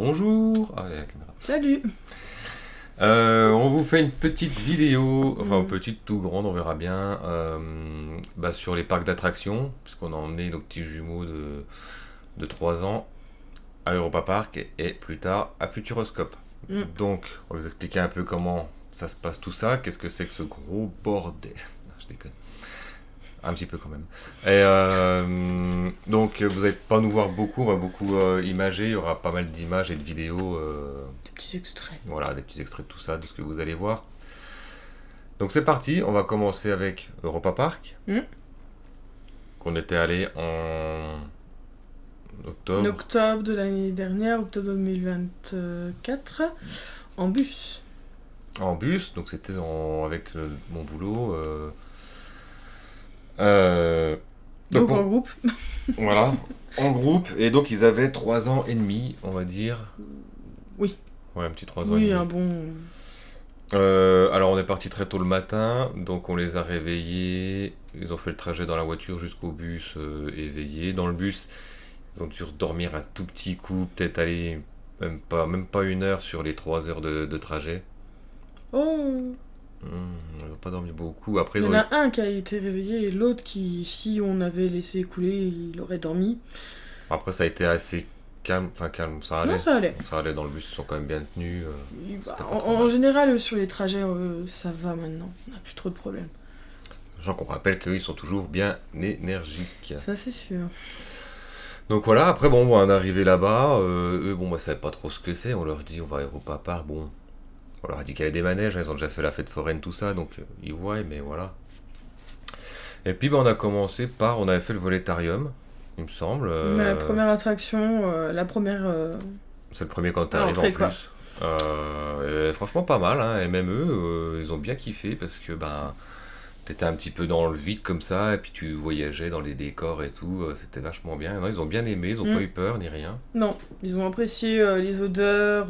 Bonjour. Allez, la caméra. Salut. On vous fait une petite vidéo, enfin petite, tout grande, on verra bien, sur les parcs d'attractions, puisqu'on a emmené nos petits jumeaux de 3 ans à Europa Park et plus tard à Futuroscope. Donc, on va vous expliquer un peu comment ça se passe tout ça, qu'est-ce que c'est que ce gros bordel. Non, je déconne. Un petit peu quand même. Et donc, vous n'allez pas nous voir beaucoup, on va beaucoup imager, il y aura pas mal d'images et de vidéos. Des petits extraits. Voilà, des petits extraits de tout ça, de ce que vous allez voir. Donc c'est parti, on va commencer avec Europa Park, qu'on était allé en octobre. En octobre de l'année dernière, octobre 2024, en bus. En bus, donc c'était avec mon boulot. Donc en groupe. Voilà, en groupe, et donc ils avaient 3 ans et demi, on va dire. Oui. Ouais, un petit 3 ans et Oui, demi. un bon... Alors on est parti très tôt le matin, donc on les a réveillés, ils ont fait le trajet dans la voiture jusqu'au bus éveillés. Dans le bus, ils ont dû dormir un tout petit coup, peut-être aller même pas 1 heure sur les 3 heures de trajet. Oh. Ils n'ont pas dormi beaucoup. Après, Il y en a un qui a été réveillé et l'autre qui, si on avait laissé couler, il aurait dormi. Après ça a été assez calme, ça allait. Non, ça allait. Ça allait dans le bus, ils sont quand même bien tenus. En général, sur les trajets, ça va maintenant. On n'a plus trop de problèmes. Sachant qu'on rappelle qu'eux, ils sont toujours bien énergiques. Ça, c'est sûr. Donc voilà, après, on est arrivé là-bas. Eux, ne savaient pas trop ce que c'est. On leur dit, on va à Europa Park. Bon, on leur a dit qu'il y avait des manèges. Ils ont déjà fait la fête foraine, tout ça. Donc, ils voient, mais voilà. Et puis, on a commencé par... On avait fait le volétarium, il me semble. La première attraction, C'est le premier quand t'arrives en plus. Et franchement, pas mal. Hein. Et même eux, ils ont bien kiffé parce que, t'étais un petit peu dans le vide comme ça, et puis tu voyageais dans les décors et tout, c'était vachement bien. Non, ils ont bien aimé, ils ont pas eu peur ni rien. Non, ils ont apprécié les odeurs,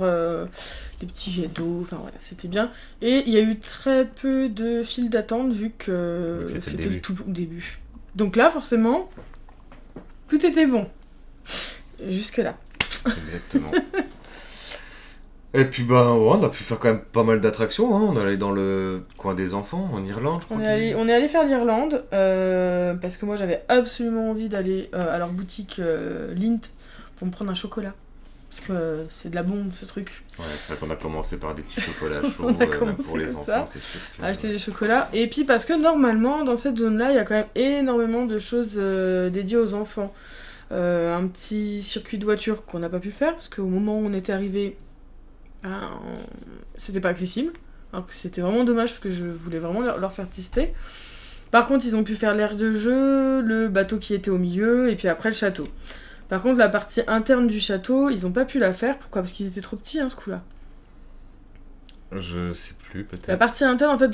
les petits jets d'eau, enfin voilà, c'était bien. Et il y a eu très peu de files d'attente vu que c'était le tout début. Donc là, forcément, tout était bon. Jusque là. Exactement. Et puis on a pu faire quand même pas mal d'attractions, hein. On est allé dans le coin des enfants, en Irlande, je crois. On est allé faire l'Irlande, parce que moi j'avais absolument envie d'aller à leur boutique Lindt pour me prendre un chocolat. Parce que c'est de la bombe ce truc. Ouais, c'est vrai qu'on a commencé par des petits chocolats chauds, même pour les enfants, c'est sûr. Acheter des chocolats. Et puis parce que normalement, dans cette zone-là, il y a quand même énormément de choses dédiées aux enfants. Un petit circuit de voiture qu'on n'a pas pu faire, parce qu'au moment où on était arrivé, c'était pas accessible. Alors que c'était vraiment dommage, parce que je voulais vraiment leur faire tester. Par contre, ils ont pu faire l'aire de jeu, le bateau qui était au milieu, et puis après le château. Par contre, la partie interne du château, ils ont pas pu la faire. Pourquoi ? Parce qu'ils étaient trop petits, ce coup-là. Je sais plus, peut-être. La partie interne, en fait,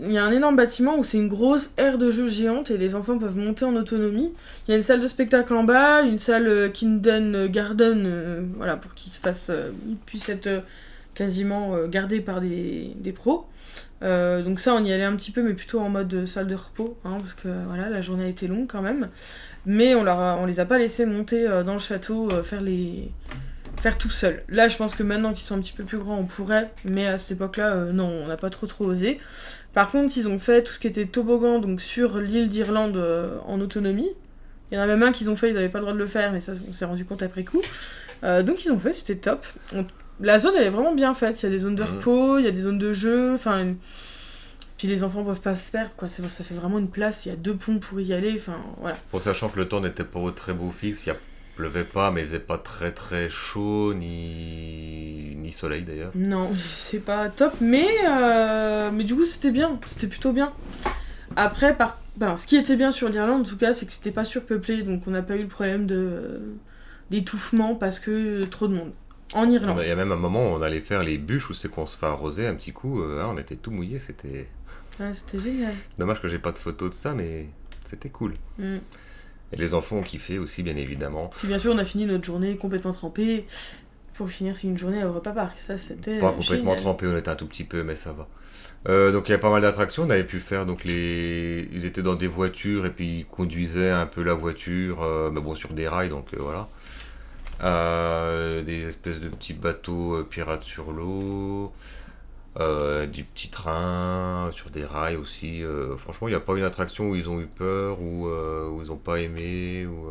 il y a un énorme bâtiment où c'est une grosse aire de jeu géante et les enfants peuvent monter en autonomie. Il y a une salle de spectacle en bas, une salle Kindergarten, voilà, pour qu'ils puissent être quasiment gardés par des pros. Donc ça, on y allait un petit peu, mais plutôt en mode salle de repos, parce que voilà, la journée a été longue quand même. Mais on les a pas laissés monter dans le château, faire tout seul. Là, je pense que maintenant qu'ils sont un petit peu plus grands, on pourrait, mais à cette époque-là, non, on n'a pas trop osé. Par contre, ils ont fait tout ce qui était toboggan, donc sur l'île d'Irlande en autonomie. Il y en a même un qu'ils ont fait, ils n'avaient pas le droit de le faire, mais ça, on s'est rendu compte après coup. Donc ils ont fait, c'était top. La zone, elle est vraiment bien faite. Il y a des zones de repos, il y a des zones de jeu, Puis les enfants peuvent pas se perdre, quoi. Ça fait vraiment une place, il y a 2 ponts pour y aller, voilà. Bon, sachant que le temps n'était pas très beau fixe, il pleuvait pas, mais il faisait pas très très chaud, ni soleil d'ailleurs. Non, c'est pas top, mais du coup c'était bien, c'était plutôt bien. Après, ce qui était bien sur l'Irlande en tout cas, c'est que c'était pas surpeuplé, donc on n'a pas eu le problème d'étouffement parce que trop de monde. En Irlande. Il y a même un moment où on allait faire les bûches où c'est qu'on se fait arroser un petit coup, on était tout mouillés, c'était... Ah, c'était génial. Dommage que j'ai pas de photos de ça, mais c'était cool. Et les enfants ont kiffé aussi, bien évidemment. Puis bien sûr, on a fini notre journée complètement trempée pour finir une journée à Europa Park. Ça, c'était pas complètement génial. Trempé, on était un tout petit peu, mais ça va. Donc il y a pas mal d'attractions, on avait pu faire, ils étaient dans des voitures et puis ils conduisaient un peu la voiture, mais bon, sur des rails, donc voilà. Des espèces de petits bateaux pirates sur l'eau, du petit train sur des rails aussi. Franchement, il n'y a pas une attraction où ils ont eu peur ou où ils n'ont pas aimé. Ou,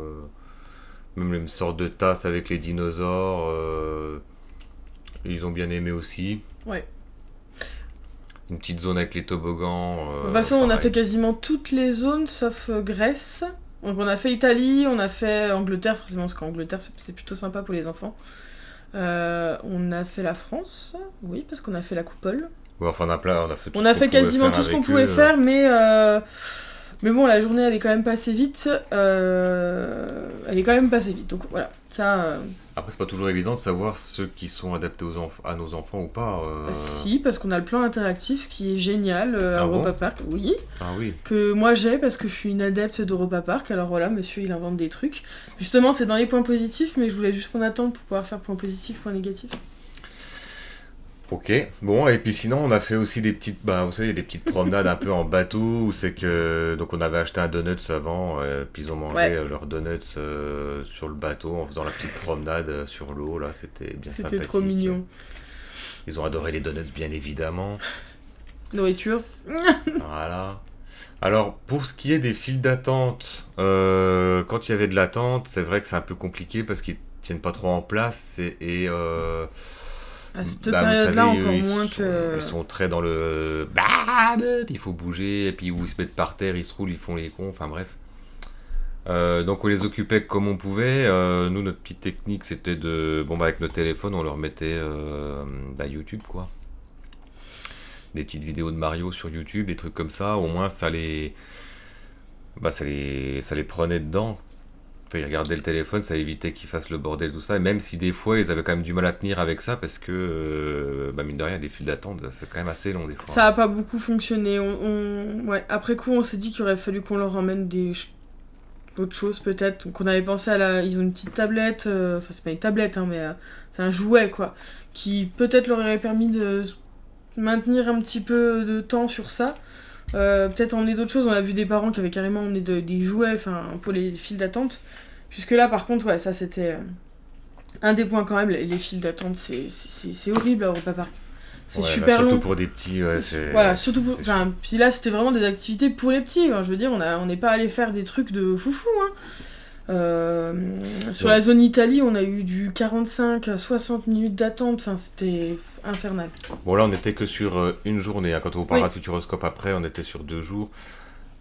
même une sorte de tasse avec les dinosaures, ils ont bien aimé aussi. Ouais. Une petite zone avec les toboggans. De toute façon, on a pareil. fait quasiment toutes les zones sauf Grèce. Donc on a fait Italie, on a fait Angleterre, forcément, parce qu'Angleterre c'est plutôt sympa pour les enfants. On a fait la France, oui, parce qu'on a fait la coupole. Ouais, enfin, on a fait tout On ce a qu'on fait pouvait quasiment faire tout ce qu'on avec pouvait eux. faire, mais bon, la journée elle est quand même passée vite. Elle est quand même passée vite, donc voilà. Ça, Après, c'est pas toujours évident de savoir ceux qui sont adaptés à nos enfants ou pas. si, parce qu'on a le plan interactif qui est génial à Ah bon Europa Park, oui. Ah oui. Que moi j'ai parce que je suis une adepte d'Europa Park. Alors voilà, monsieur il invente des trucs. Justement, c'est dans les points positifs, mais je voulais juste qu'on attende pour pouvoir faire point positif, point négatif. Ok, bon, et puis sinon, on a fait aussi des petites, bah, vous savez, des petites promenades un peu en bateau, où c'est que, donc on avait acheté un donuts avant, puis ils ont mangé Ouais. leurs donuts sur le bateau en faisant la petite promenade sur l'eau, là, c'était bien C'était sympathique. trop mignon. Ils ont adoré les donuts, bien évidemment. Nourriture. Voilà. Alors, pour ce qui est des files d'attente, quand il y avait de l'attente, c'est vrai que c'est un peu compliqué parce qu'ils tiennent pas trop en place À cette bah, vous période-là, savez, encore ils moins sont, que. ils sont très dans le puis il faut bouger, et puis où ils se mettent par terre, ils se roulent, ils font les cons, enfin bref. Donc on les occupait comme on pouvait. Nous, notre petite technique, c'était de, bon bah avec nos téléphones, on leur mettait YouTube quoi, des petites vidéos de Mario sur YouTube, des trucs comme ça. Au moins ça les prenait dedans. Enfin, ils regardaient le téléphone, ça évitait qu'ils fassent le bordel, tout ça. Et même si des fois, ils avaient quand même du mal à tenir avec ça, parce que, mine de rien, des files d'attente, c'est quand même assez long des fois. Ça a pas beaucoup fonctionné. Ouais. Après coup, on s'est dit qu'il aurait fallu qu'on leur emmène d'autres choses peut-être. Donc on avait pensé Ils ont une petite tablette. Enfin, c'est pas une tablette, hein, mais c'est un jouet quoi. Qui peut-être leur aurait permis de maintenir un petit peu de temps sur ça. Peut-être emmener d'autres choses. On a vu des parents qui avaient carrément emmené des jouets pour les files d'attente. Jusque là, par contre, ouais, ça c'était un des points quand même. Les files d'attente, c'est horrible à Europa Park. C'est Ouais, super surtout long. pour des petits, ouais, Voilà, surtout c'est enfin, puis là c'était vraiment des activités pour les petits. Enfin, je veux dire, on n'est pas allé faire des trucs de foufou. Hein. Sur Ouais. la zone Italie, on a eu du 45 à 60 minutes d'attente. Enfin, c'était infernal. Bon, là, on était que sur une journée. Hein. Quand on vous parlera Oui. de Futuroscope après, on était sur 2 jours.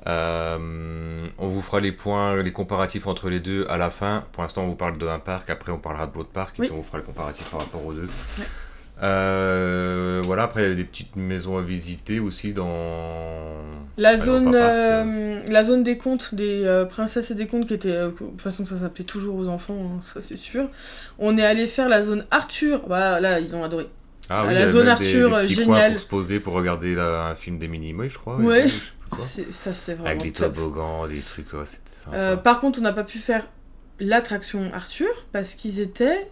On vous fera les points, les comparatifs entre les deux à la fin. Pour l'instant, on vous parle d'un parc. Après, on parlera de l'autre parc. Et Oui. puis, on vous fera le comparatif par rapport aux deux. Ouais. Voilà, après, il y avait des petites maisons à visiter aussi dans... La Europa zone, Park, la zone des contes, des princesses et des contes, qui était. De toute façon, ça s'appelait toujours aux enfants, hein, ça c'est sûr. On est allé faire la zone Arthur. Bah, là, ils ont adoré. Ah À oui, la il y avait zone même Arthur, des petits coins génial. pour se poser, pour regarder un film des Minimoys, je crois. Ouais. Je sais plus quoi. Ça, c'est vraiment Avec des top. toboggans, des trucs, ouais, c'était sympa. Par contre, on n'a pas pu faire l'attraction Arthur parce qu'ils étaient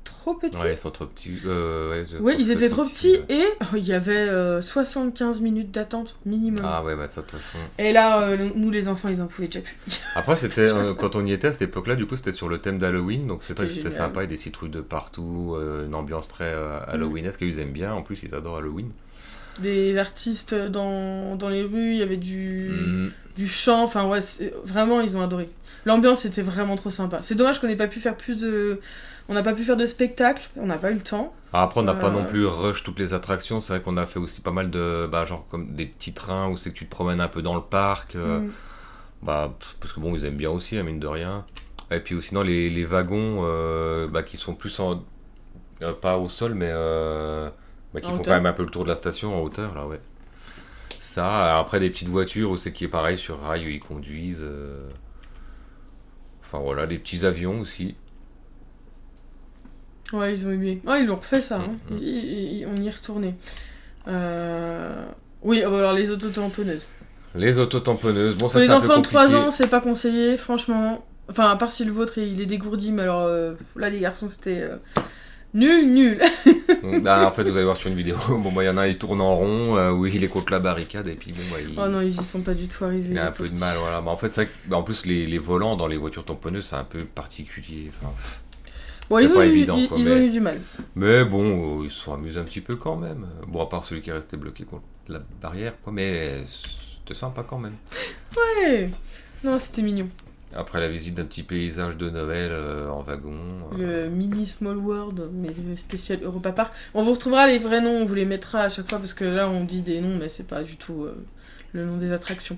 trop petits. Ouais, ils sont trop petits. Ouais, je Oui, crois ils que étaient trop petits ouais. et il y avait 75 minutes d'attente minimum. Ah ouais, bah ça, de toute façon. Et là, nous les enfants, ils en pouvaient déjà plus. Après, c'était quand on y était à cette époque-là, du coup, c'était sur le thème d'Halloween, donc c'est vrai que C'était c'était génial. sympa, et des citrouilles de partout, une ambiance très Halloweenesque, et ils aiment bien, en plus, ils adorent Halloween. Des artistes dans les rues, il y avait du Mm, chant, enfin ouais, vraiment, ils ont adoré. L'ambiance était vraiment trop sympa. C'est dommage qu'on n'ait pas pu faire plus de... On n'a pas pu faire de spectacle, on n'a pas eu le temps. Après, on n'a pas Euh. non plus rush toutes les attractions, c'est vrai qu'on a fait aussi pas mal de, genre comme des petits trains où c'est que tu te promènes un peu dans le parc, Mm. parce que bon, ils aiment bien aussi, hein, mine de rien. Et puis sinon, les wagons qui sont plus pas au sol, mais qui En font hauteur. quand même un peu le tour de la station en hauteur, là, ouais. Ça, après des petites voitures où c'est qui est pareil sur rail où ils conduisent. Enfin voilà, des petits avions aussi. Ouais, ils ont aimé. Ouais, ils l'ont refait ça, hein. Mm. On y est retourné. Oui, alors les autotamponneuses. Les autotamponneuses, bon ça Pour les c'est un peu enfants de 3 compliqué. ans, c'est pas conseillé, franchement. Enfin, à part si le vôtre il est dégourdi, mais alors là, les garçons, c'était nul. En fait, vous allez voir sur une vidéo, bon bah il y en a un il tourne en rond, où il est contre la barricade et puis bon bah Oh non, ils y sont pas du tout arrivés. il a un les peu de petits. mal, voilà. Mais en fait c'est vrai que, en plus les volants dans les voitures tamponneuses c'est un peu particulier. Enfin, Bon, c'est ils ont pas eu, évident, ils, quoi. ils ont eu du mal. Mais bon, ils se sont amusés un petit peu quand même. Bon, à part celui qui est resté bloqué contre la barrière, quoi. Mais c'était sympa quand même. Ouais. Non, c'était mignon. Après la visite d'un petit paysage de Noël en wagon. Le mini Small World, mais le spécial Europa Park. On vous retrouvera les vrais noms, on vous les mettra à chaque fois parce que là on dit des noms, mais c'est pas du tout le nom des attractions.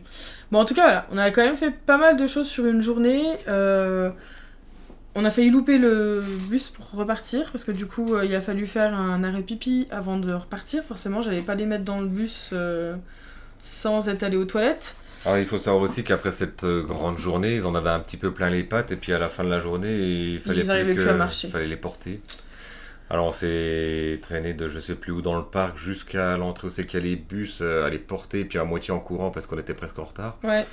Bon, en tout cas, voilà, on a quand même fait pas mal de choses sur une journée. On a failli louper le bus pour repartir parce que du coup il a fallu faire un arrêt pipi avant de repartir. Forcément, j'allais pas les mettre dans le bus sans être allé aux toilettes. Alors il faut savoir aussi qu'après cette grande journée, ils en avaient un petit peu plein les pattes et puis à la fin de la journée, il fallait plus à marcher. il fallait les porter. Alors on s'est traîné de je sais plus où dans le parc jusqu'à l'entrée où c'est qu'il y a les bus à les porter puis à moitié en courant parce qu'on était presque en retard. Ouais.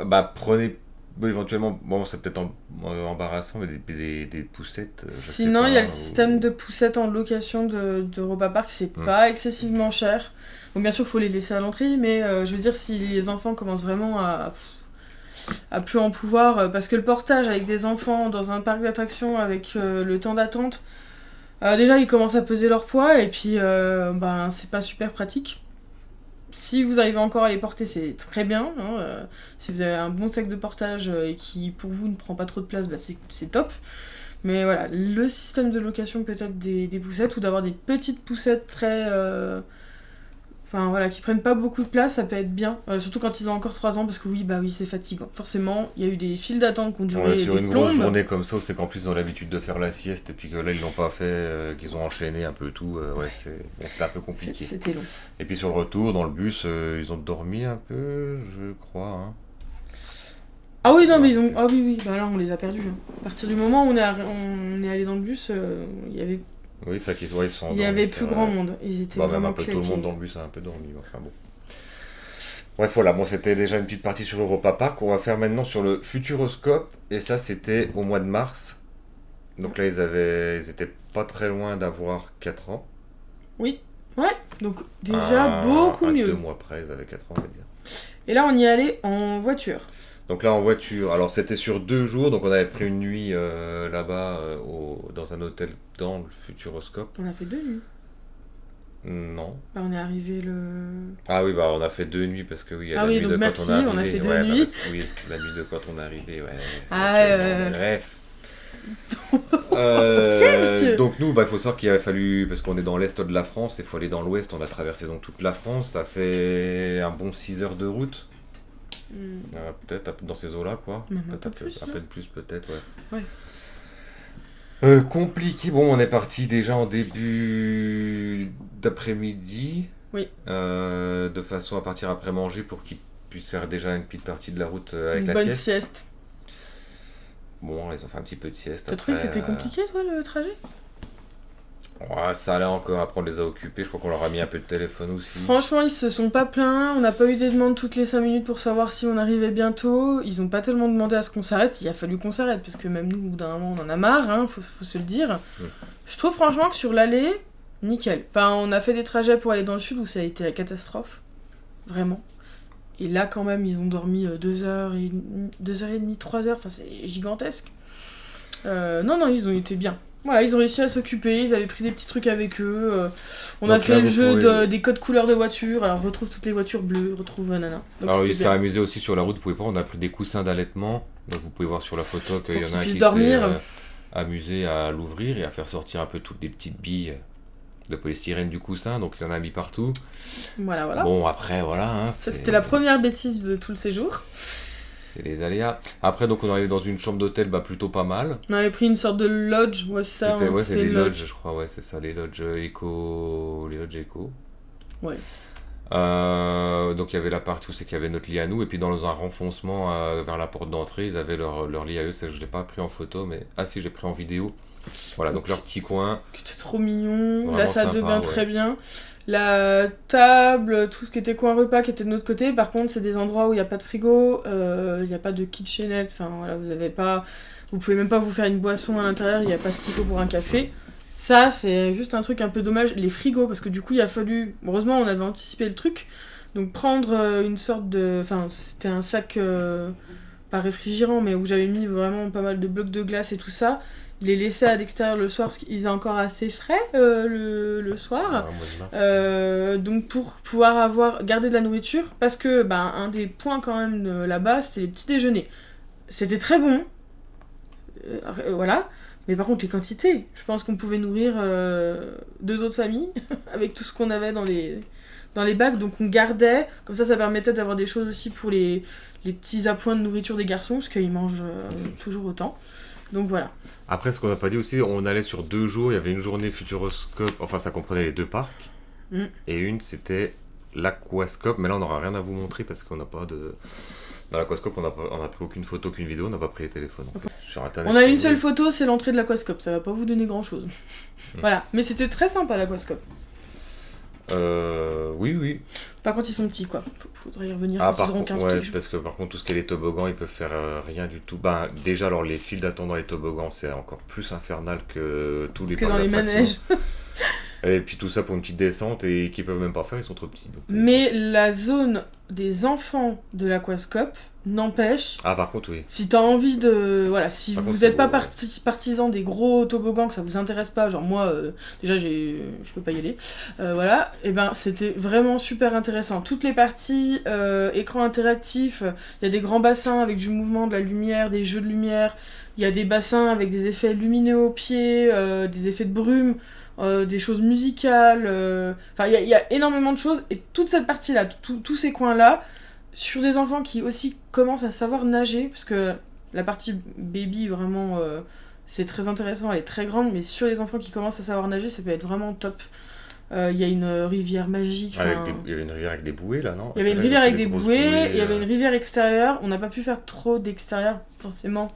Bah prenez éventuellement, bon c'est peut-être embarrassant mais des poussettes. Sinon il y a le système de poussettes en location de Europa Park, c'est pas excessivement cher. Bon, bien sûr, il faut les laisser à l'entrée, mais je veux dire, si les enfants commencent vraiment à plus en pouvoir, parce que le portage avec des enfants dans un parc d'attractions avec le temps d'attente, déjà, ils commencent à peser leur poids, et puis, c'est pas super pratique. Si vous arrivez encore à les porter, c'est très bien. Hein, si vous avez un bon sac de portage et qui, pour vous, ne prend pas trop de place, c'est top. Mais voilà, le système de location peut-être des poussettes, ou d'avoir des petites poussettes très... Enfin voilà, qui prennent pas beaucoup de place, ça peut être bien. Surtout quand ils ont encore 3 ans, parce que oui, c'est fatigant. Forcément, il y a eu des files d'attente qui ont duré sur des une plombes. grosse journée comme ça, c'est qu'en plus ils ont l'habitude de faire la sieste, et puis que là ils l'ont pas fait, qu'ils ont enchaîné un peu tout, c'était un peu compliqué. C'était long. Et puis sur le retour, dans le bus, ils ont dormi un peu, je crois. Hein. Ah oui, non, mais ils ont... Ah oui, bah là on les a perdus. Hein. À partir du moment où on est allé dans le bus, il y avait... Oui, ça qu'ils sont il y avait plus grand monde. Ils étaient vraiment même un peu claqués. tout le monde dans le bus a un peu dormi. Enfin bon. Bref, voilà, c'était déjà une petite partie sur Europa Park. On va faire maintenant sur le Futuroscope. Et ça, c'était au mois de mars. Donc là, ils étaient pas très loin d'avoir 4 ans. Oui, ouais. Donc déjà beaucoup mieux. 2 mois près, ils avaient 4 ans, on va dire. Et là, on y allait en voiture. Donc là, en voiture, alors c'était sur 2 jours, donc on avait pris une nuit là-bas dans un hôtel dans le Futuroscope. On a fait 2 nuits. Non. Bah, on est arrivé le... Ah oui, on a fait 2 nuits parce que oui, il y a la nuit donc de merci, quand on est arrivé. on a fait 2 nuits. Oui, la nuit de quand on est arrivé, ouais. Bref. Bref. Donc nous, il faut savoir qu'il avait fallu, parce qu'on est dans l'est de la France, il faut aller dans l'ouest, on a traversé donc toute la France, ça fait un bon 6 heures de route. Peut-être dans ces eaux-là, quoi. Même un peu plus. Un peu de plus, peut-être, ouais. Compliqué. Bon, on est parti déjà en début d'après-midi. Oui. De façon à partir après manger pour qu'ils puissent faire déjà une petite partie de la route avec la sieste. Une bonne sieste. sieste. Bon, ils ont fait un petit peu de sieste. T'as trouvé que c'était compliqué, toi, le trajet ? Ouais, ça allait encore, après on les a occupés, je crois qu'on leur a mis un peu de téléphone aussi. Franchement, ils se sont pas plaints, on n'a pas eu des demandes toutes les 5 minutes pour savoir si on arrivait bientôt, ils ont pas tellement demandé à ce qu'on s'arrête, il a fallu qu'on s'arrête, parce que même nous, au bout d'un moment, on en a marre, hein, faut se le dire. Je trouve franchement que sur l'allée, nickel. Enfin, on a fait des trajets pour aller dans le sud où ça a été la catastrophe, vraiment. Et là, quand même, ils ont dormi 2h30, 3h, enfin c'est gigantesque. Non, ils ont été bien. Voilà, ils ont réussi à s'occuper, ils avaient pris des petits trucs avec eux. On a fait le jeu des codes couleurs de voitures. Alors, retrouve toutes les voitures bleues, retrouve nana. Donc, alors, il s'est amusé aussi sur la route, vous pouvez voir, on a pris des coussins d'allaitement. Donc, vous pouvez voir sur la photo qu'il y en a un qui s'est amusé à l'ouvrir et à faire sortir un peu toutes les petites billes de polystyrène du coussin. Donc, il y en a mis partout. Voilà. Bon, après, voilà. Hein, ça, c'était la première bêtise de tout le séjour. C'est les aléas. Après, donc, on est arrivé dans une chambre d'hôtel plutôt pas mal. On avait pris une sorte de lodge, ça. C'est les lodges, je crois, c'est ça, les lodges éco. Ouais. Donc, il y avait la partie où c'est qu'il y avait notre lit à nous, et puis dans un renfoncement vers la porte d'entrée, ils avaient leur lit à eux. Ça, je l'ai pas pris en photo, mais si, j'ai pris en vidéo. Voilà, donc leur petit coin. Qui était trop mignon. Vraiment la salle sympa, de bain très bien. La table, tout ce qui était coin repas qui était de notre côté. Par contre, c'est des endroits où il n'y a pas de frigo, il n'y a pas de kitchenette. Enfin voilà, vous pouvez même pas vous faire une boisson à l'intérieur. Il n'y a pas ce qu'il faut pour un café. Ça, c'est juste un truc un peu dommage. Les frigos, parce que du coup, il a fallu. Heureusement, on avait anticipé le truc. Donc prendre une sorte de. Enfin, c'était un sac pas réfrigérant, mais où j'avais mis vraiment pas mal de blocs de glace et tout ça. Les laisser à l'extérieur le soir parce qu'ils étaient encore assez frais le soir. Donc pour pouvoir garder de la nourriture, parce que un des points quand même là-bas, c'était les petits déjeuners. C'était très bon, voilà. Mais par contre les quantités, je pense qu'on pouvait nourrir 2 autres familles avec tout ce qu'on avait dans les bacs, donc on gardait, comme ça permettait d'avoir des choses aussi pour les petits appoints de nourriture des garçons, parce qu'ils mangent toujours autant. Donc voilà. Après, ce qu'on n'a pas dit aussi, on allait sur 2 jours, il y avait une journée Futuroscope, enfin ça comprenait les 2 parcs, et une c'était l'Aquascope, mais là on n'aura rien à vous montrer parce qu'on n'a pas de... Dans l'Aquascope, on n'a pris aucune photo, aucune vidéo, on n'a pas pris les téléphones. En fait. Sur Internet, on a une seule photo, c'est l'entrée de l'Aquascope, ça va pas vous donner grand chose. Voilà, mais c'était très sympa l'Aquascope. Oui. Par contre, ils sont petits, quoi. Faudrait y revenir quand ils auront 15 piges. Parce que par contre, tout ce qui est les toboggans, ils peuvent faire rien du tout. Déjà, alors les files d'attente dans les toboggans, c'est encore plus infernal que tous les parcs d'attractions. Que dans les manèges. Et puis tout ça pour une petite descente et qu'ils peuvent même pas faire, ils sont trop petits. Donc, mais la zone des enfants de l'Aquascope n'empêche. Ah, par contre, oui. Si t'as envie de. Voilà, si par vous n'êtes pas partisan des gros toboggans, que ça vous intéresse pas, genre moi, déjà, je peux pas y aller, voilà, et c'était vraiment super intéressant. Toutes les parties, écran interactif, il y a des grands bassins avec du mouvement, de la lumière, des jeux de lumière, il y a des bassins avec des effets lumineux aux pieds, des effets de brume. Des choses musicales, enfin il y a énormément de choses, et toute cette partie là, tous ces coins là, sur des enfants qui aussi commencent à savoir nager, parce que la partie baby vraiment c'est très intéressant, elle est très grande, mais sur les enfants qui commencent à savoir nager, ça peut être vraiment top. Il y a une rivière magique. Il y avait une rivière avec des bouées là, non? Il y avait une rivière avec des bouées, il y avait une rivière extérieure, on n'a pas pu faire trop d'extérieur forcément.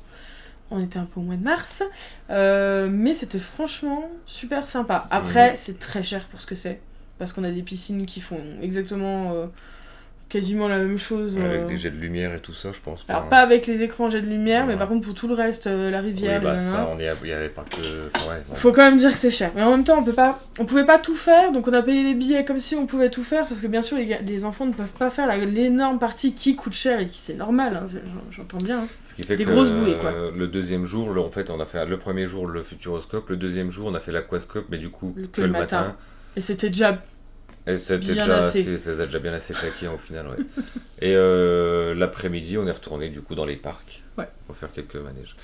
On était un peu au mois de mars, mais c'était franchement super sympa. Après, c'est très cher pour ce que c'est, parce qu'on a des piscines qui font exactement quasiment la même chose. Avec des jets de lumière et tout ça, je pense. Alors, pas avec les écrans jets de lumière, mais par contre, pour tout le reste, la rivière... Oui, ça, il n'y avait pas que... Faut quand même dire que c'est cher. Mais en même temps, on pouvait pas tout faire, donc on a payé les billets comme si on pouvait tout faire, sauf que bien sûr, les enfants ne peuvent pas faire l'énorme partie qui coûte cher et qui c'est normal, hein, j'entends bien. Hein. Ce qui fait des grosses bouées, quoi. Le deuxième jour, en fait, on a fait le premier jour le Futuroscope, le deuxième jour, on a fait l'Aquascope, mais du coup, que le matin. Et c'était déjà... Et c'était déjà bien assez claqué au final, ouais. Et l'après-midi, on est retourné du coup dans les parcs pour faire quelques manèges.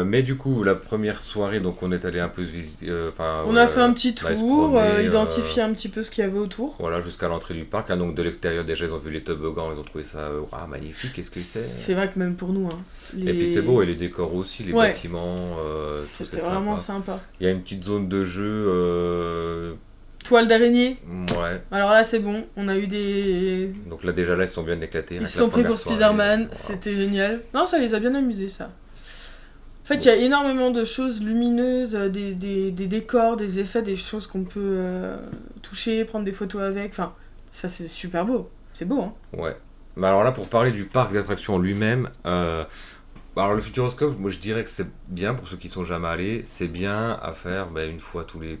Mais du coup, la première soirée, donc on est allé un peu se visiter. On a fait un petit tour, identifier un petit peu ce qu'il y avait autour. Voilà, jusqu'à l'entrée du parc. Hein, donc de l'extérieur, déjà, ils ont vu les toboggans, ils ont trouvé ça magnifique. Qu'est-ce que c'est? C'est vrai que même pour nous. Hein, Et puis c'est beau, et les décors aussi, les bâtiments. C'était vraiment sympa. Il y a une petite zone de jeu. Toile d'araignée. Ouais. Alors là, c'est bon. On a eu des... Donc là, déjà, là, ils sont bien éclatés. Ils se sont pris pour Spider-Man. Voilà. C'était génial. Non, ça les a bien amusés, ça. En fait, il y a énormément de choses lumineuses, des décors, des effets, des choses qu'on peut toucher, prendre des photos avec. Enfin, ça, c'est super beau. C'est beau, hein. Ouais. Mais alors là, pour parler du parc d'attractions lui-même... alors le Futuroscope, moi, je dirais que c'est bien pour ceux qui sont jamais allés. C'est bien à faire une fois tous les...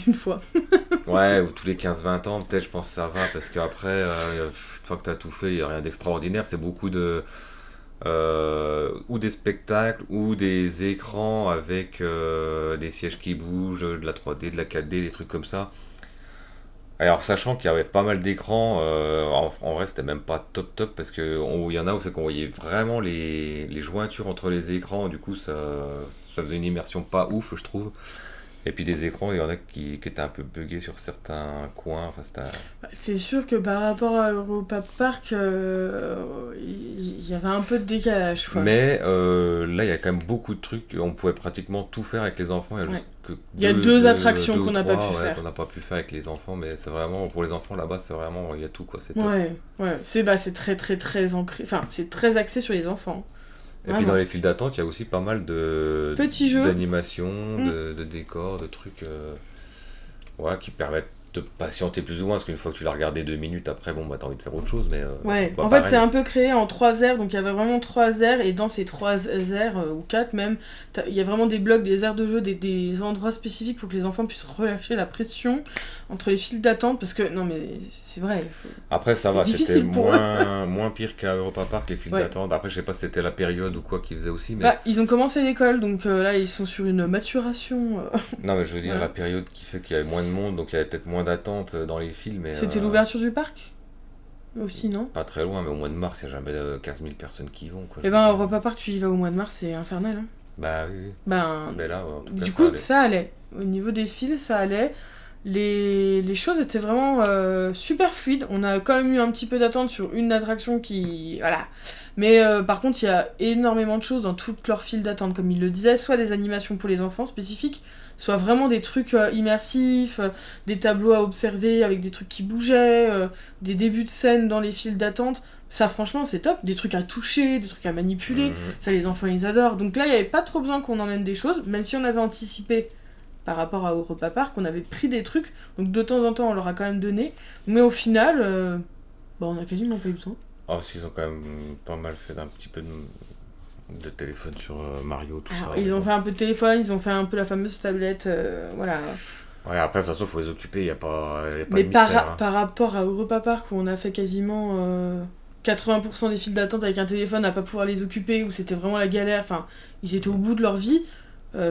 Une fois. Ouais, ou tous les 15-20 ans, peut-être, je pense que ça va, parce qu'après, une fois que tu as tout fait, il n'y a rien d'extraordinaire. C'est beaucoup de... ou des spectacles, ou des écrans avec des sièges qui bougent, de la 3D, de la 4D, des trucs comme ça. Alors, sachant qu'il y avait pas mal d'écrans, en vrai, c'était même pas top, parce qu'il y en a où c'est qu'on voyait vraiment les jointures entre les écrans, du coup, ça faisait une immersion pas ouf, je trouve. Et puis des écrans, il y en a qui étaient un peu buggés sur certains coins. Enfin, c'est sûr que par rapport à Europa Park, il y avait un peu de décalage. Quoi. Mais là, il y a quand même beaucoup de trucs. On pouvait pratiquement tout faire avec les enfants. Il y a deux attractions qu'on n'a pas pu faire. Qu'on n'a pas pu faire avec les enfants, mais c'est vraiment, pour les enfants là-bas, c'est vraiment, il y a tout, quoi. C'est top. Ouais. C'est très, très, très ancré. Enfin, c'est très axé sur les enfants. Et puis dans les files d'attente, il y a aussi pas mal petits jeux, d'animations, de décors, de trucs qui permettent te patienter plus ou moins, parce qu'une fois que tu l'as regardé 2 minutes, après, bon, bah, t'as envie de faire autre chose, mais... Ouais, bah, en fait pareil. c'est un peu créé en 3 aires, donc il y avait vraiment 3 aires, et dans ces 3 aires, ou 4 même, il y a vraiment des blocs, des aires de jeu, des endroits spécifiques pour que les enfants puissent relâcher la pression entre les files d'attente, parce que, non mais c'est vrai, Après, ça c'est va, c'était difficile pour eux. moins pire qu'à Europa Park, les files Ouais. d'attente. Après, je sais pas si c'était la période ou quoi qu'ils faisaient aussi, mais... Bah, ils ont commencé l'école, donc là ils sont sur une maturation. Non, mais je veux dire, Voilà. la période qui fait qu'il y avait moins de monde, donc il y avait peut-être moins d'attente dans les files, mais... C'était l'ouverture du parc aussi, non? Pas très loin, mais au mois de mars, il n'y a jamais 15 000 personnes qui y vont, quoi. Eh ben, au repas park, tu y vas au mois de mars, c'est infernal. Hein. Bah oui, oui. Ben, Mais là, en tout cas, du ça coup, allait. ça allait. Au niveau des fils, ça allait. Les choses étaient vraiment super fluides. On a quand même eu un petit peu d'attente sur une attraction qui... Voilà. Mais par contre, il y a énormément de choses dans toutes leurs files d'attente, comme il le disait. Soit des animations pour les enfants spécifiques, soit vraiment des trucs immersifs, des tableaux à observer avec des trucs qui bougeaient, des débuts de scène dans les files d'attente. Ça, franchement, c'est top. Des trucs à toucher, des trucs à manipuler. Mhm. Ça, les enfants, ils adorent. Donc là, il n'y avait pas trop besoin qu'on emmène des choses, même si on avait anticipé par rapport à Europa Park, on avait pris des trucs. Donc de temps en temps, on leur a quand même donné. Mais au final, bah, on a quasiment pas eu besoin. Oh, s'ils ont quand même pas mal fait d'un petit peu de téléphone sur Mario, tout Alors, ça. ils ont fait un peu de téléphone, ils ont fait un peu la fameuse tablette, voilà. Ouais, après, de toute façon, faut les occuper, il n'y a pas, y a pas Mais de mystère. Hein. par rapport à Europa Park, où on a fait quasiment 80% des files d'attente avec un téléphone à pas pouvoir les occuper, où c'était vraiment la galère, enfin, ils étaient au bout de leur vie,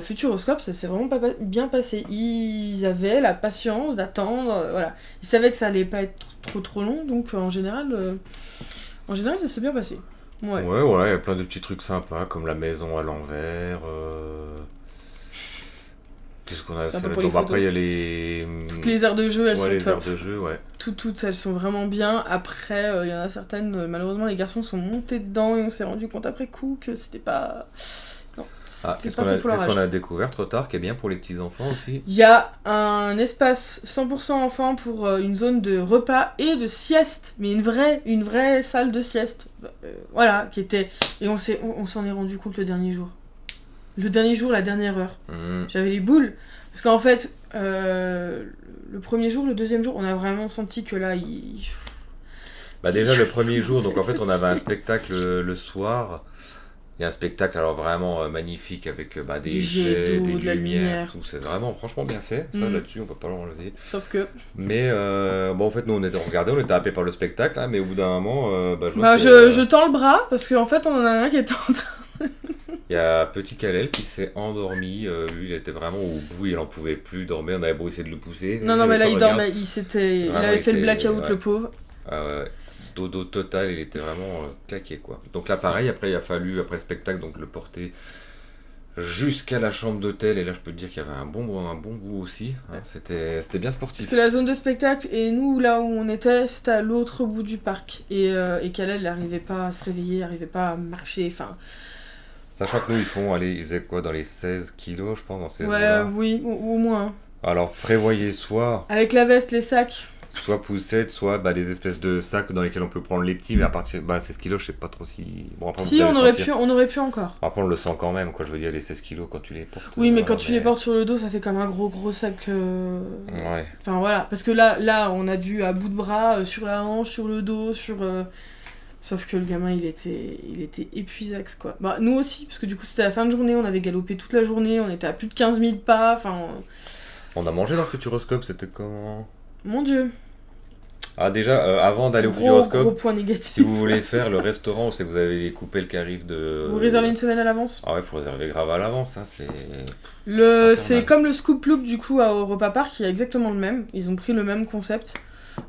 Futuroscope, ça s'est vraiment pas bien passé. Ils avaient la patience d'attendre, voilà. Ils savaient que ça allait pas être trop long, donc en général, ça s'est bien passé. Ouais. Ouais, voilà, il y a plein de petits trucs sympas, comme la maison à l'envers. Qu'est-ce qu'on a C'est un fait peu pour là-dedans? les Bah, après, photos. il y a les. Toutes les aires de jeu, elles Ouais, sont les top. aires de jeu, ouais. Toutes, elles sont vraiment bien. Après, il y en a certaines, malheureusement, les garçons sont montés dedans et on s'est rendu compte après coup que c'était pas. Non, Ah, c'était pas fait pour leur qu'est-ce qu'on âge. a découvert trop tard, qui est bien pour les petits-enfants aussi? Il y a un espace 100% enfant pour une zone de repas et de sieste, mais une vraie salle de sieste. Voilà, qui était. Et on s'en est rendu compte le dernier jour. Le dernier jour, la dernière heure. Mhm. J'avais les boules. Parce qu'en fait, le premier jour, le deuxième jour, on a vraiment senti que là, Bah déjà le premier jour, Ça donc en fait on avait un fatigué. spectacle le soir. Il y a un spectacle alors vraiment magnifique avec bah, des Des jets jets, d'eau, des de la lumières, lumière. tout. C'est vraiment franchement bien fait. Ça Mm. là-dessus on peut pas l'enlever. Sauf que. Mais bon en fait nous on regardait, on était happé par le spectacle, hein, mais au bout d'un moment, bah, je vois Bah, que, je tends le bras parce qu'en fait, on en a un qui était en train. il y a petit Kalel qui s'est endormi. Lui il était vraiment au bout, il en pouvait plus dormir. On avait beau essayer de le pousser. Non, mais là, il regarde. dormait. Il Vraiment, avait fait le il était- blackout, ouais. le pauvre. Ouais. Dodo total, il était vraiment claqué quoi. Donc là pareil, après il a fallu, après le spectacle, donc le porter jusqu'à la chambre d'hôtel, et là je peux te dire qu'il y avait un bon goût aussi. Hein. C'était bien Parce sportif. que la zone de spectacle et nous, là où on était, c'était à l'autre bout du parc. Et Kalel n'arrivait pas à se réveiller, n'arrivait pas à marcher. Enfin, Sachant que nous ils faisaient quoi dans les 16 kilos je pense dans ces ouais, eaux-là. oui, au moins. Alors prévoyez soit Avec la veste, les sacs. poussette, soit bah, des espèces de sacs dans lesquels on peut prendre les petits, mais à partir bah 16 kilos je sais pas trop si... Bon après Si, vous allez sentir. on aurait pu encore. Après on le sent quand même quoi, je veux dire les 16 kilos quand tu les portes. Oui, mais voilà, quand tu les portes sur le dos, ça fait comme un gros sac. Ouais. Enfin voilà, parce que là, on a dû à bout de bras, sur la hanche, sur le dos, sur. Sauf que le gamin, il était épuisax quoi. Bah nous aussi, parce que du coup c'était la fin de journée, on avait galopé toute la journée, on était à plus de 15 000 pas, enfin. On a mangé dans le Futuroscope, c'était comment? Mon dieu. Ah déjà, avant d'aller au Gros Futuroscope, point négatif. si vous voulez faire le restaurant, c'est que vous avez coupé le carif de... Vous réservez une semaine à l'avance. Ah ouais, faut réserver grave à l'avance, hein, c'est... C'est Infernal. comme le Scoop Loop du coup à Europa Park, il y a exactement le même. Ils ont pris le même concept.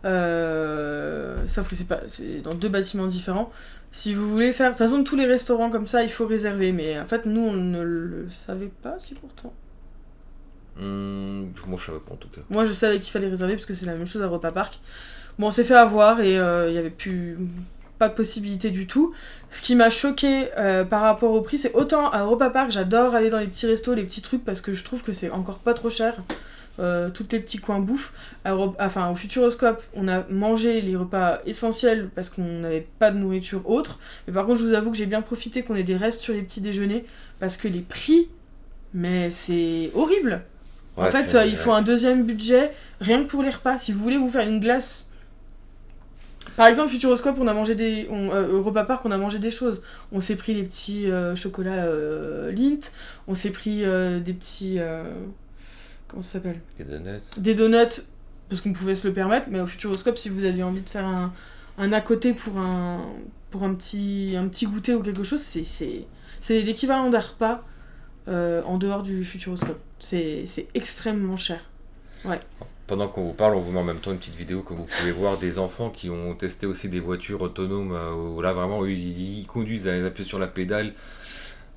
Sauf que c'est dans 2 bâtiments différents. Si vous voulez faire... De toute façon, tous les restaurants comme ça, il faut réserver. Mais en fait, nous, on ne le savait pas si pourtant. Moi je savais pas en tout cas. Moi, je savais qu'il fallait réserver parce que c'est la même chose à Europa Park. Bon, on s'est fait avoir et il y avait plus... Pas de possibilité du tout. Ce qui m'a choqué par rapport au prix, c'est autant à Europa Park, j'adore aller dans les petits restos, les petits trucs, parce que je trouve que c'est encore pas trop cher. Tous les petits coins bouffe. Au Futuroscope, on a mangé les repas essentiels parce qu'on n'avait pas de nourriture autre. Mais par contre, je vous avoue que j'ai bien profité qu'on ait des restes sur les petits déjeuners parce que les prix, mais c'est horrible. En fait, il faut un deuxième budget, rien que pour les repas. Si vous voulez vous faire une glace... Par exemple, Futuroscope, on a mangé Europa Park, on a mangé des choses. On s'est pris les petits chocolats Lindt, on s'est pris des petits... comment ça s'appelle ? Des donuts. Des donuts, parce qu'on pouvait se le permettre, mais au Futuroscope, si vous aviez envie de faire un à côté pour un petit goûter ou quelque chose, c'est l'équivalent d'un repas en dehors du Futuroscope. C'est extrêmement cher. Ouais. Pendant qu'on vous parle, on vous met en même temps une petite vidéo que vous pouvez voir des enfants qui ont testé aussi des voitures autonomes où là vraiment ils conduisent, ils appuient sur la pédale,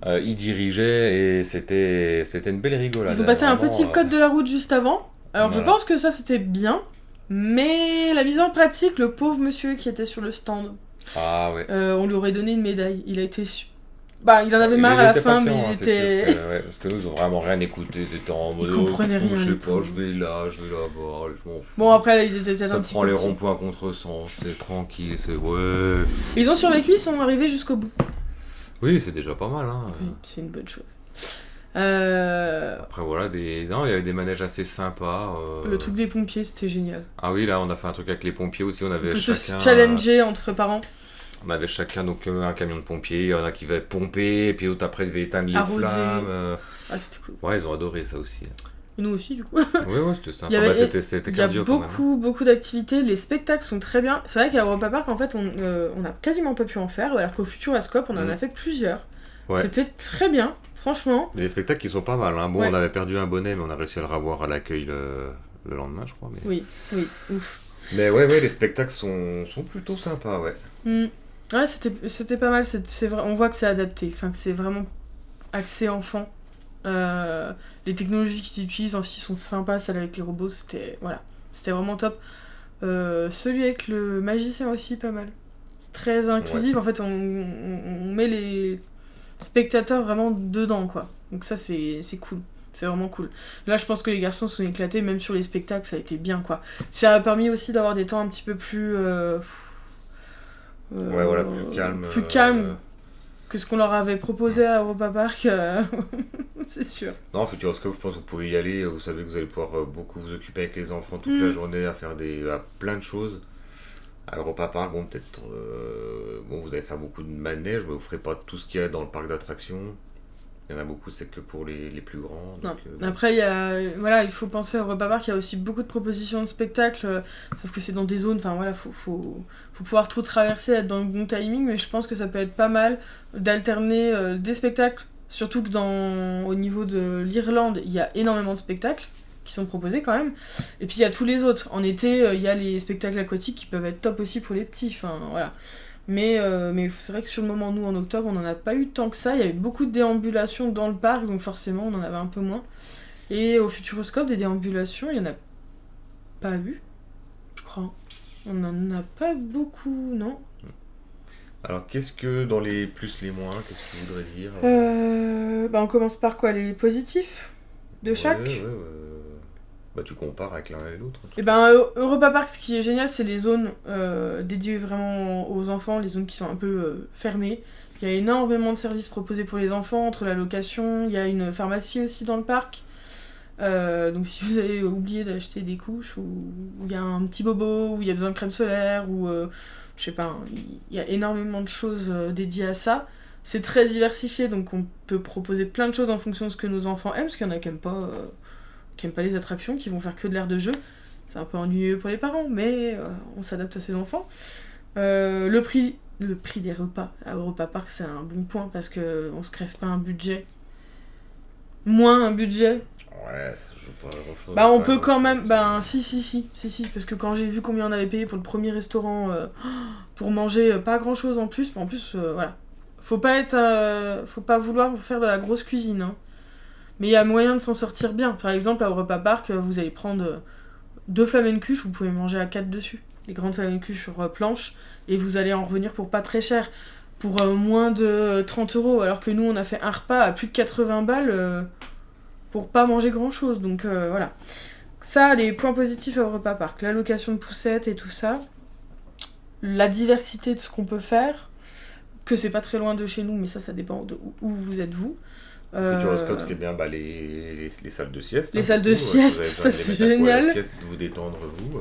ils dirigeaient et c'était une belle rigolade. Ils ont passé vraiment, un petit code de la route juste avant. Alors voilà. Je pense que ça c'était bien, mais la mise en pratique, le pauvre monsieur qui était sur le stand, on lui aurait donné une médaille. Il a été il en avait marre à la fin, mais il était... parce que nous, ils ont vraiment rien écouté. Ils étaient en mode... Ils comprenaient rien. Je sais pas, je vais là-bas, je m'en fous. Bon, après, là, ils étaient peut-être un petit peu... Ça prend les ronds-points à contresens, c'est tranquille, c'est... Ouais... Ils ont survécu, ils sont arrivés jusqu'au bout. Oui, c'est déjà pas mal, hein. Oui, c'est une bonne chose. Après, voilà, non, il y avait des manèges assez sympas. Le truc des pompiers, c'était génial. Ah oui, là, on a fait un truc avec les pompiers aussi. On avait chacun... se challenger entre parents. On avait chacun donc un camion de pompiers, il y en a qui devaient pomper, et puis l'autre après devait éteindre les flammes. Ah, c'était cool. Ouais, ils ont adoré ça aussi. Et nous aussi, du coup. Ouais, c'était sympa. C'était cardio. Il y a beaucoup d'activités, les spectacles sont très bien. C'est vrai qu'à Europa Park, en fait, on a quasiment pas pu en faire, alors qu'au Futuroscope, on en a fait plusieurs. Ouais. C'était très bien, franchement. Des spectacles qui sont pas mal. Hein. Bon, on avait perdu un bonnet, mais on a réussi à le revoir à l'accueil le lendemain, je crois. Mais... Oui, ouf. Mais ouais, les spectacles sont plutôt sympas, ouais. Ouais, c'était pas mal, on voit que c'est adapté, enfin que c'est vraiment axé enfant. Les technologies qu'ils utilisent aussi sont sympas, celles avec les robots, c'était vraiment top. Celui avec le magicien aussi, pas mal. C'est très inclusif, en fait on met les spectateurs vraiment dedans, quoi. Donc ça c'est cool. C'est vraiment cool. Là, je pense que les garçons sont éclatés, même sur les spectacles, ça a été bien, quoi. Ça a permis aussi d'avoir des temps un petit peu plus... plus calme que ce qu'on leur avait proposé à Europa Park, c'est sûr. Non, Futuroscope, je pense que vous pouvez y aller, vous savez que vous allez pouvoir beaucoup vous occuper avec les enfants toute la journée, à faire plein de choses. À Europa Park, bon, peut-être, vous allez faire beaucoup de manèges, mais vous ne ferez pas tout ce qu'il y a dans le parc d'attractions. Il y en a beaucoup, c'est que pour les plus grands. Donc, après, il faut penser à Europa Park, il y a aussi beaucoup de propositions de spectacles, sauf que c'est dans des zones, enfin voilà, faut pouvoir tout traverser, être dans le bon timing, mais je pense que ça peut être pas mal d'alterner des spectacles, surtout que au niveau de l'Irlande, il y a énormément de spectacles qui sont proposés quand même, et puis il y a tous les autres. En été, il y a les spectacles aquatiques qui peuvent être top aussi pour les petits, enfin voilà. Mais c'est vrai que sur le moment, nous, en octobre, on n'en a pas eu tant que ça. Il y avait beaucoup de déambulations dans le parc, donc forcément, on en avait un peu moins. Et au Futuroscope, des déambulations, il n'y en a pas eu, je crois. On n'en a pas beaucoup, non. Alors, qu'est-ce que, dans les plus, les moins, qu'est-ce que tu voudrais dire on commence par quoi, les positifs de chaque tu compares avec l'un et l'autre. Et Europa Park, ce qui est génial, c'est les zones dédiées vraiment aux enfants, les zones qui sont un peu fermées. Il y a énormément de services proposés pour les enfants, entre la location, il y a une pharmacie aussi dans le parc. Donc si vous avez oublié d'acheter des couches, ou il y a un petit bobo, ou il y a besoin de crème solaire, ou je sais pas, il y a énormément de choses dédiées à ça. C'est très diversifié, donc on peut proposer plein de choses en fonction de ce que nos enfants aiment, parce qu'il y en a qui aiment pas les attractions, qui vont faire que de l'aire de jeu. C'est un peu ennuyeux pour les parents, mais on s'adapte à ses enfants. Le prix des repas à Europa Park, c'est un bon point, parce qu'on se crève pas un budget. Moins un budget. Ouais, ça joue pas grand-chose. On peut quand même... Si, parce que quand j'ai vu combien on avait payé pour le premier restaurant, pour manger pas grand-chose en plus, voilà. Faut pas vouloir faire de la grosse cuisine, hein. Mais il y a moyen de s'en sortir bien. Par exemple, à Europa Park, vous allez prendre 2 flamencuches, vous pouvez manger à 4 dessus. Les grandes flamencuches sur planche, et vous allez en revenir pour pas très cher. Pour moins de 30 €, alors que nous, on a fait un repas à plus de 80 balles pour pas manger grand-chose. Donc voilà. Ça, les points positifs à Europa Park. La location de poussettes et tout ça. La diversité de ce qu'on peut faire. Que c'est pas très loin de chez nous, mais ça dépend de où vous êtes, vous. Futuroscope, ce qui est bien, les salles de sieste. Les salles de sieste, ça c'est génial. La sieste, de vous détendre, vous.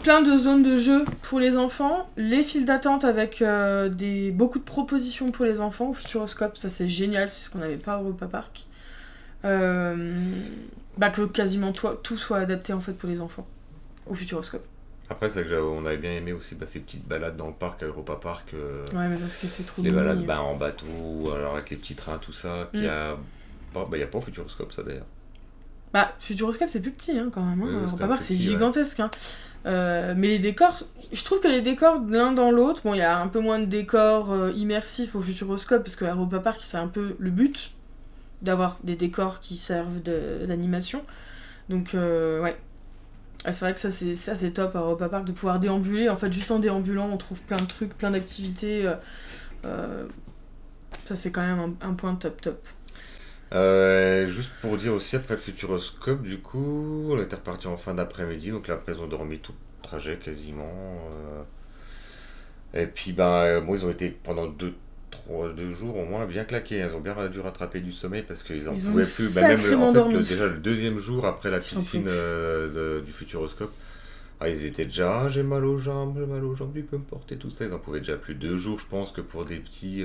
Plein de zones de jeu pour les enfants, les files d'attente avec beaucoup de propositions pour les enfants au Futuroscope, ça c'est génial, c'est ce qu'on n'avait pas au Europa Park. Que quasiment tout soit adapté en fait pour les enfants au Futuroscope. Après, c'est que on avait bien aimé aussi ces petites balades dans le parc, à Europa Park. Ouais, mais parce que c'est trop les balades en bateau, alors avec les petits trains, tout ça. Il n'y a pas au Futuroscope, ça d'ailleurs. Futuroscope, c'est plus petit quand même. Oui, Europa Park, c'est gigantesque. Mais les décors, je trouve que les décors l'un dans l'autre, il y a un peu moins de décors immersifs au Futuroscope, parce que Europa Park, c'est un peu le but d'avoir des décors qui servent d'animation. Donc, ouais. C'est vrai que ça c'est top à Europa Park de pouvoir déambuler. En fait, juste en déambulant, on trouve plein de trucs, plein d'activités. Ça, c'est quand même un point top. Juste pour dire aussi, après le Futuroscope, du coup, on était reparti en fin d'après-midi. Donc là, après, ils ont dormi tout le trajet quasiment. Et puis, moi, ils ont été pendant 2 jours au moins bien claqués. Ils ont bien dû rattraper du sommeil parce qu'ils en pouvaient plus. Déjà le deuxième jour après la piscine du Futuroscope, ils étaient déjà j'ai mal aux jambes, tu peux me porter, tout ça. Ils en pouvaient déjà plus. 2 jours, je pense que pour des petits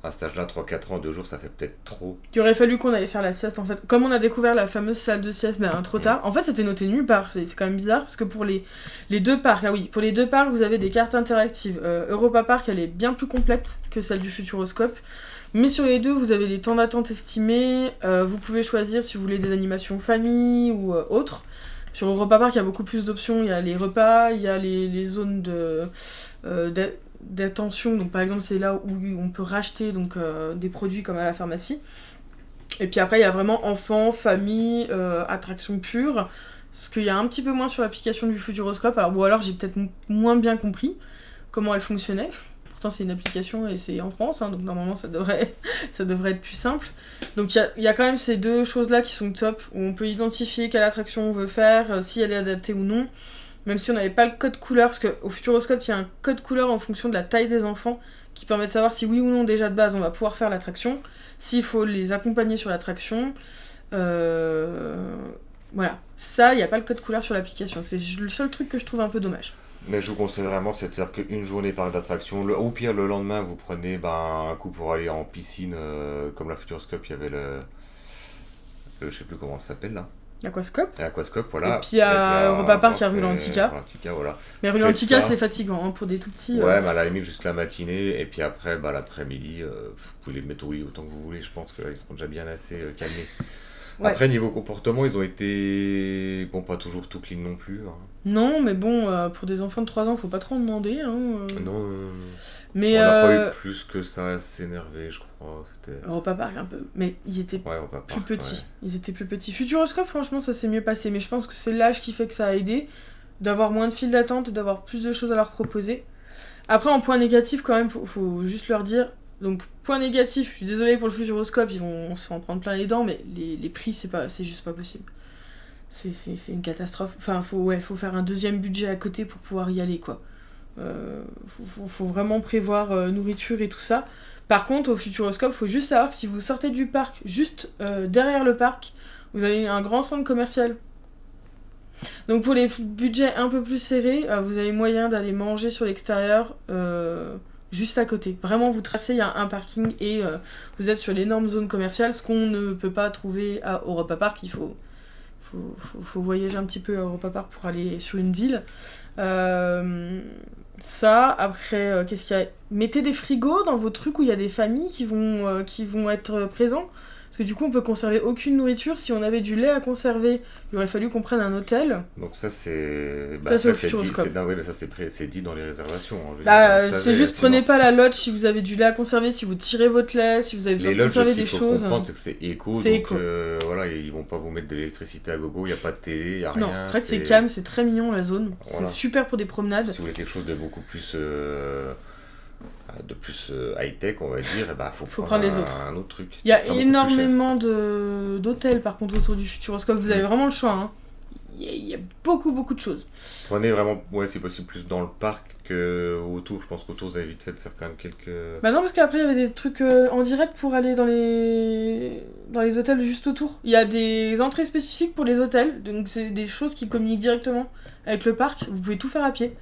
à cet âge-là, 3-4 ans, 2 jours, ça fait peut-être trop. Il aurait fallu qu'on aille faire la sieste en fait. Comme on a découvert la fameuse salle de sieste trop tard, en fait c'était noté nulle part. C'est quand même bizarre parce que pour les 2 parcs, pour les 2 parcs, vous avez des cartes interactives. Europa Park, elle est bien plus complète que celle du Futuroscope. Mais sur les 2, vous avez les temps d'attente estimés. Vous pouvez choisir si vous voulez des animations famille ou autres. Sur Europa Park, il y a beaucoup plus d'options. Il y a les repas, il y a les zones d'attention, donc par exemple c'est là où on peut racheter des produits comme à la pharmacie, et puis après il y a vraiment enfants, famille, attractions pures, ce qu'il y a un petit peu moins sur l'application du Futuroscope, alors j'ai peut-être moins bien compris comment elle fonctionnait, pourtant c'est une application et c'est en France, donc normalement ça devrait être plus simple, donc il y a quand même ces 2 choses là qui sont top, où on peut identifier quelle attraction on veut faire, si elle est adaptée ou non. Même si on n'avait pas le code couleur, parce qu'au Futuroscope, il y a un code couleur en fonction de la taille des enfants qui permet de savoir si oui ou non, déjà de base, on va pouvoir faire l'attraction, s'il faut les accompagner sur l'attraction. Voilà. Ça, il n'y a pas le code couleur sur l'application. C'est le seul truc que je trouve un peu dommage. Mais je vous conseille vraiment, c'est-à-dire qu'une journée par d'attraction, au pire, le lendemain, vous prenez un coup pour aller en piscine, comme la Futuroscope, il y avait je sais plus comment ça s'appelle là. L'aquascope. L'aquascope, voilà. Et puis à Europa Park, il y a Rulantica. Voilà. Mais Rulantica, c'est fatigant pour des tout petits. Ouais, mais à la limite, juste la matinée. Et puis après, l'après-midi, vous pouvez les mettre au lit autant que vous voulez. Je pense qu'ils seront déjà bien assez calmés. Ouais. Après, niveau comportement, ils ont été. Bon, pas toujours tout clean non plus. Non, mais bon, pour des enfants de 3 ans, faut pas trop en demander. Non. Mais on n'a pas eu plus que ça à s'énerver, je crois. Europa Park un peu, mais ils étaient plus petits. Ouais. Ils étaient plus petits. Futuroscope, franchement, ça s'est mieux passé, mais je pense que c'est l'âge qui fait que ça a aidé, d'avoir moins de files d'attente et d'avoir plus de choses à leur proposer. Après, en point négatif, quand même, faut juste leur dire. Donc, point négatif, je suis désolée pour le Futuroscope, ils vont se en prendre plein les dents, mais les prix, c'est juste pas possible. C'est une catastrophe. Enfin, faut faire un deuxième budget à côté pour pouvoir y aller, quoi. Faut vraiment prévoir nourriture et tout ça. Par contre, au Futuroscope, faut juste savoir que si vous sortez du parc, juste derrière le parc, vous avez un grand centre commercial. Donc pour les budgets un peu plus serrés, vous avez moyen d'aller manger sur l'extérieur juste à côté. Vraiment, vous tracez, il y a un parking et vous êtes sur l'énorme zone commerciale, ce qu'on ne peut pas trouver à Europa Park. Il faut voyager un petit peu à Europa Park pour aller sur une ville. Ça, après, qu'est-ce qu'il y a ? Mettez des frigos dans vos trucs où il y a des familles qui vont être présents. Parce que du coup, on peut conserver aucune nourriture. Si on avait du lait à conserver, il aurait fallu qu'on prenne un hôtel. Donc ça, c'est... ça, c'est au Futuroscope. C'est dit dans les réservations. C'est juste, prenez pas la lodge si vous avez du lait à conserver, si vous tirez votre lait, si vous avez besoin de conserver des choses. Ce qu'il faut comprendre, c'est que c'est éco. C'est éco. Voilà, ils vont pas vous mettre de l'électricité à gogo, il n'y a pas de télé, il n'y a rien. Non, c'est vrai que c'est calme, c'est très mignon la zone. Voilà. C'est super pour des promenades. Si vous voulez quelque chose de beaucoup plus... high-tech, on va dire, faut prendre les autres. Un autre truc. Il y a énormément d'hôtels par contre autour du Futuroscope, vous avez vraiment le choix. y a beaucoup de choses. Prenez vraiment, ouais, si possible, plus dans le parc qu'autour. Je pense qu'autour, vous avez vite fait de faire quand même quelques... Bah non, parce qu'après, il y avait des trucs en direct pour aller dans les hôtels juste autour. Il y a des entrées spécifiques pour les hôtels, donc c'est des choses qui communiquent directement avec le parc. Vous pouvez tout faire à pied.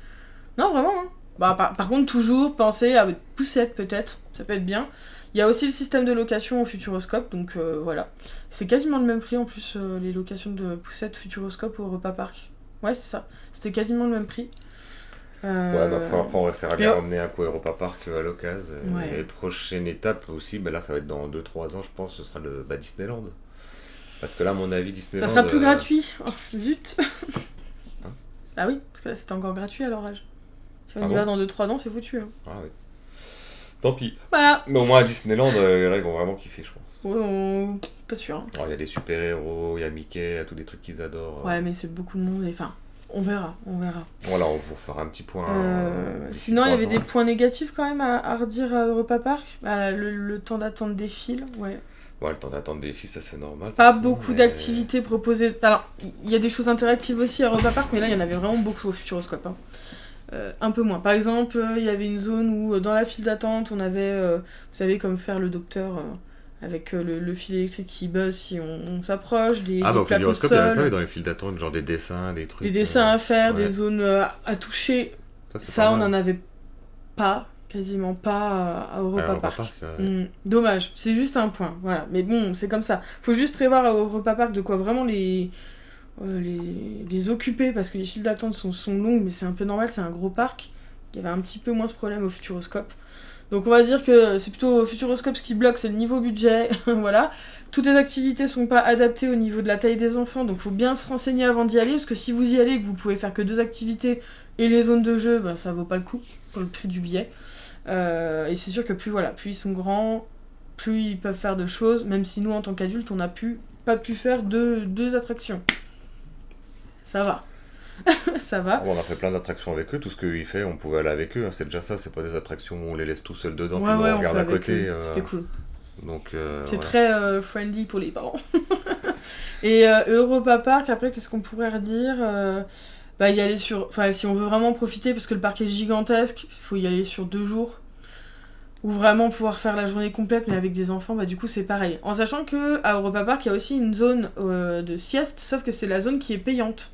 Non, vraiment, hein. Bah, par contre, toujours pensez à votre poussette, peut-être. Ça peut être bien. Il y a aussi le système de location au Futuroscope, donc voilà. C'est quasiment le même prix, en plus, les locations de poussettes Futuroscope au Europa Park. Ouais, c'est ça. C'était quasiment le même prix. Ouais, bah, après, on essaiera bien ramener un coup Europa Park à l'occasion. Ouais. Et prochaine étape aussi, bah là, ça va être dans 2-3 ans, je pense, ce sera le Disneyland. Parce que là, à mon avis, Disneyland... Ça sera plus gratuit. Oh, zut. Hein Ah oui, parce que là, c'était encore gratuit à leur âge. Si on y bon va dans 2-3 ans, c'est foutu. Hein. Ah oui. Tant pis. Voilà. Mais au moins à Disneyland, là, ils vont vraiment kiffer, je crois. Ouais, pas sûr. Hein. Il y a des super-héros, il y a Mickey, il y a tous des trucs qu'ils adorent. Ouais, mais c'est beaucoup de monde. Et... Enfin, on verra. Voilà, on vous fera un petit point. Sinon, il y avait des points négatifs quand même à redire à Europa Park. Bah, le temps d'attente des files, ouais. Ouais, le temps d'attente des filles, ça c'est normal. Pas beaucoup d'activités proposées. Alors, il y a des choses interactives aussi à Europa Park, mais là, il y en avait vraiment beaucoup au Futuroscope. Hein. Un peu moins. Par exemple, il y avait une zone où, dans la file d'attente, on avait, vous savez, comme faire le docteur avec le fil électrique qui buzz si on s'approche, des au plaques au Futuroscope, il y avait sol, ça, dans les files d'attente, genre des dessins, des trucs. des dessins à faire, ouais. des zones à toucher. Ça, on n'en avait pas, quasiment pas à Europa Park. Ouais. Dommage, c'est juste un point. Voilà. Mais bon, c'est comme ça. Faut juste prévoir à Europa Park de quoi vraiment les occuper, parce que les files d'attente sont longues, mais c'est un peu normal, c'est un gros parc. Il y avait un petit peu moins ce problème au Futuroscope. Donc on va dire que c'est plutôt au Futuroscope ce qui bloque, c'est le niveau budget. Voilà. Toutes les activités sont pas adaptées au niveau de la taille des enfants, donc faut bien se renseigner avant d'y aller, parce que si vous y allez et que vous pouvez faire que 2 activités et les zones de jeu, bah, ça vaut pas le coup pour le prix du billet. Et c'est sûr que plus ils sont grands, plus ils peuvent faire de choses, même si nous en tant qu'adultes on n'a pas pu faire 2 attractions. Ça va. Ça va. On a fait plein d'attractions avec eux, tout ce qu'ils font, on pouvait aller avec eux, hein, c'est déjà ça, c'est pas des attractions où on les laisse tout seuls dedans, puis on regarde à côté. C'était cool. Donc, c'est très friendly pour les parents. Et Europa Park, après, qu'est-ce qu'on pourrait redire y aller sur... Enfin, si on veut vraiment profiter, parce que le parc est gigantesque, il faut y aller sur 2 jours. Ou vraiment pouvoir faire la journée complète, mais avec des enfants, du coup, c'est pareil. En sachant qu'à Europa Park, il y a aussi une zone de sieste, sauf que c'est la zone qui est payante.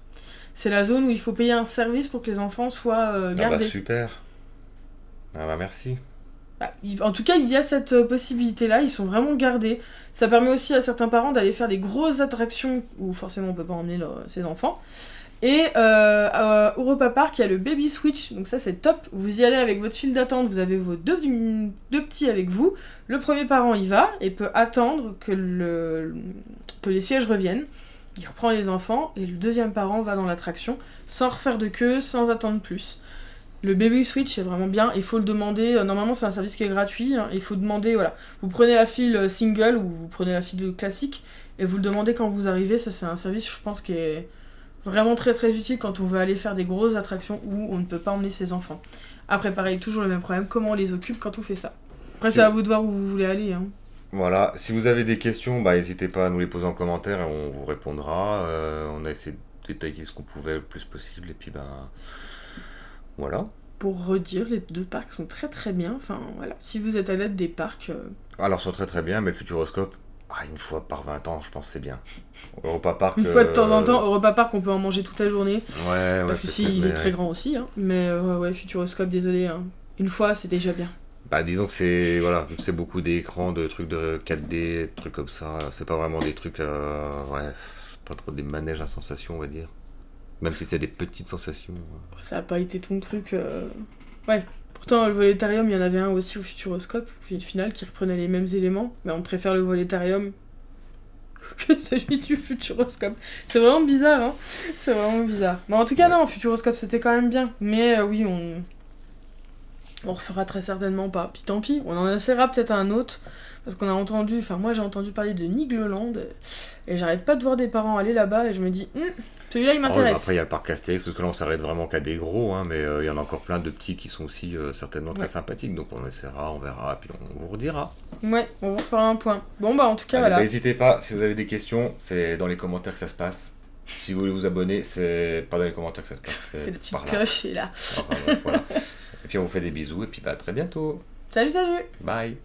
C'est la zone où il faut payer un service pour que les enfants soient gardés. Ah bah super. Ah bah merci. En tout cas, il y a cette possibilité-là, ils sont vraiment gardés. Ça permet aussi à certains parents d'aller faire des grosses attractions où forcément on peut pas emmener ses enfants. Et à Europa Park, il y a le Baby Switch, donc ça c'est top. Vous y allez avec votre file d'attente, vous avez vos deux petits avec vous. Le premier parent y va et peut attendre que les sièges reviennent. Il reprend les enfants et le deuxième parent va dans l'attraction sans refaire de queue, sans attendre plus. Le Baby Switch est vraiment bien, il faut le demander. Normalement, c'est un service qui est gratuit. Il faut demander, voilà. Vous prenez la file single ou vous prenez la file classique et vous le demandez quand vous arrivez. Ça, c'est un service, je pense, qui est vraiment très très utile quand on veut aller faire des grosses attractions où on ne peut pas emmener ses enfants. Après, pareil, toujours le même problème, comment on les occupe quand on fait ça. Après, c'est à vous de voir où vous voulez aller. Hein. Voilà, si vous avez des questions, n'hésitez pas à nous les poser en commentaire et on vous répondra. On a essayé de détailler ce qu'on pouvait le plus possible et puis voilà. Pour redire, les 2 parcs sont très très bien. Enfin voilà, si vous êtes à l'aide des parcs. Alors, ils sont très très bien, mais le Futuroscope, une fois par 20 ans, je pense que c'est bien. Europa Park. Une fois de temps en temps, Europa Park, on peut en manger toute la journée. Ouais, parce que il est très grand aussi. Hein. Mais Futuroscope, désolé. Hein. Une fois, c'est déjà bien. Disons que c'est vu que c'est beaucoup d'écrans, de trucs de 4D, de trucs comme ça, c'est pas vraiment des trucs, c'est pas trop des manèges à sensations, on va dire. Même si c'est des petites sensations. Ça a pas été ton truc. Ouais. Pourtant, le Volétarium, il y en avait un aussi au Futuroscope, au final, qui reprenait les mêmes éléments, mais on préfère le Volétarium que celui du Futuroscope. C'est vraiment bizarre, hein. C'est vraiment bizarre. Mais en tout cas, non, Futuroscope, c'était quand même bien. Mais oui, on refera très certainement pas. Puis tant pis, on en essaiera peut-être un autre. Parce qu'on a entendu, moi j'ai entendu parler de Nigloland. Et j'arrête pas de voir des parents aller là-bas et je me dis, celui-là il m'intéresse. Après il y a le parc Astérix, parce que là on s'arrête vraiment qu'à des gros, hein, mais il y en a encore plein de petits qui sont aussi certainement très sympathiques. Donc on essaiera, on verra, puis on vous redira. Ouais, on vous refera un point. Bon en tout cas voilà. N'hésitez pas, si vous avez des questions, c'est dans les commentaires que ça se passe. Si vous voulez vous abonner, c'est pas dans les commentaires que ça se passe. C'est la petite par là. cloche, et là. Enfin, bref, voilà. Et puis on vous fait des bisous et puis bah, à très bientôt. Salut, salut! Bye.